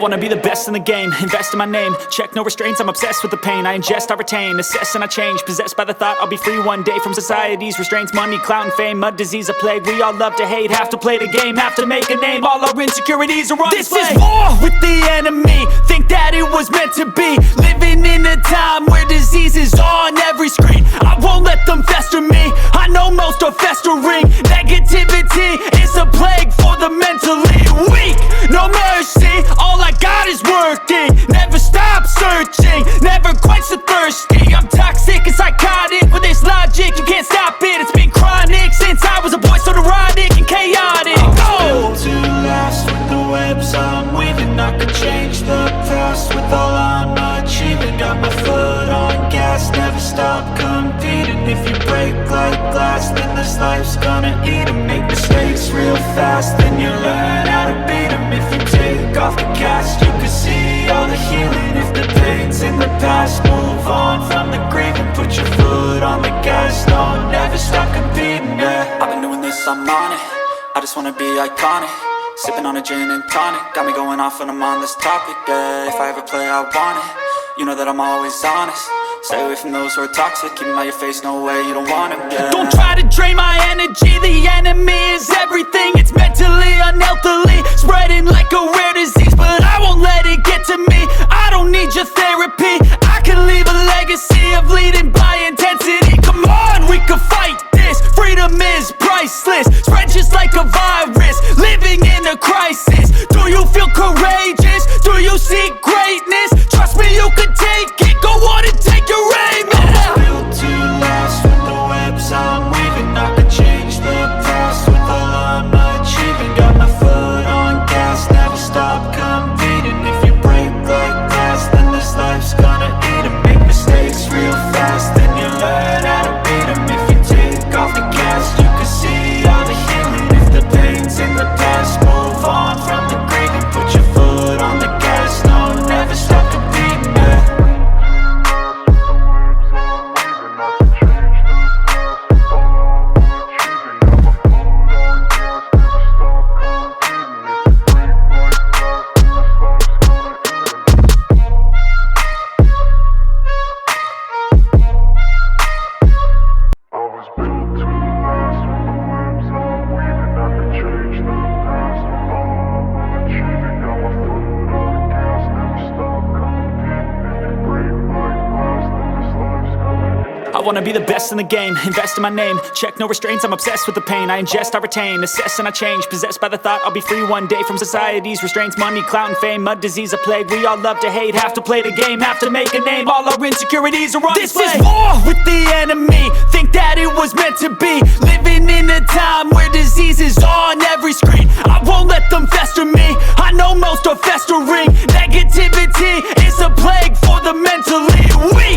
wanna be the best in the game, invest in my name, check no restraints, I'm obsessed with the pain. I ingest, I retain, assess and I change, possessed by the thought I'll be free one day from society's restraints. Money, clout and fame, mud, disease, a plague. We all love to hate, have to play the game, have to make a name. All our insecurities are on display. This is war with the enemy, think that it was meant to be. Living in a time where disease is on every screen. I won't let them fester me, I know most are festering. Negativity is a plague for the mentally weak. No mercy, all I got is working. Never stop searching, never quench the thirsty. I'm toxic and psychotic, with this logic you can't stop it. It's been chronic since I was a boy, so neurotic and chaotic. I'm built to last with the webs I'm weaving. I could change the past with all I'm achieving. Got my foot on gas, never stop competing. If you break like glass, then this life's gonna eat 'em. Make mistakes real fast, then you learn how to beat 'em. If you take off the cast, you can see all the healing. If the pain's in the past, move on from the grave and put your foot on the gas. No, never stop competing, yeah. I've been doing this, I'm on it. I just wanna be iconic. Sipping on a gin and tonic, got me going off when I'm on this topic, yeah. If I ever play, I want it. You know that I'm always honest. Stay away from those who are toxic, keep them out your face, no way, you don't want them, yeah. Don't try to drain my energy, the enemy is everything. It's mentally, unhealthily, spreading like a rare disease. But I won't let it get to me, I don't need your therapy. I can leave a legacy of leading by intensity. Come on, we can fight this, freedom is priceless. Spread just like a virus, living in a crisis. Do you feel courageous? Do you seek greatness? Trust me, you can take it, go on and take your aim, yeah. I'm built to last with the webs I'm weaving. I could change the past with all I'm achieving. Got my foot on gas, never stop competing. If you break like glass, then this life's gonna eat 'em. Make mistakes real fast, then you learn how to beat 'em. If you take off the cast, you can see all the healing. If the pain's in the past, move on from the grave and put your foot on the gas. No, never stop competing, yeah. I wanna be the best in the game, invest in my name, check no restraints, I'm obsessed with the pain. I ingest, I retain, assess and I change, possessed by the thought I'll be free one day from society's restraints. Money, clout and fame, mud, disease, a plague. We all love to hate, have to play the game, have to make a name. All our insecurities are on display. This is war with the enemy, think that it was meant to be. Living in a time where disease is on every screen. I won't let them fester me, I know most are festering. Negativity is a plague for the mentally weak.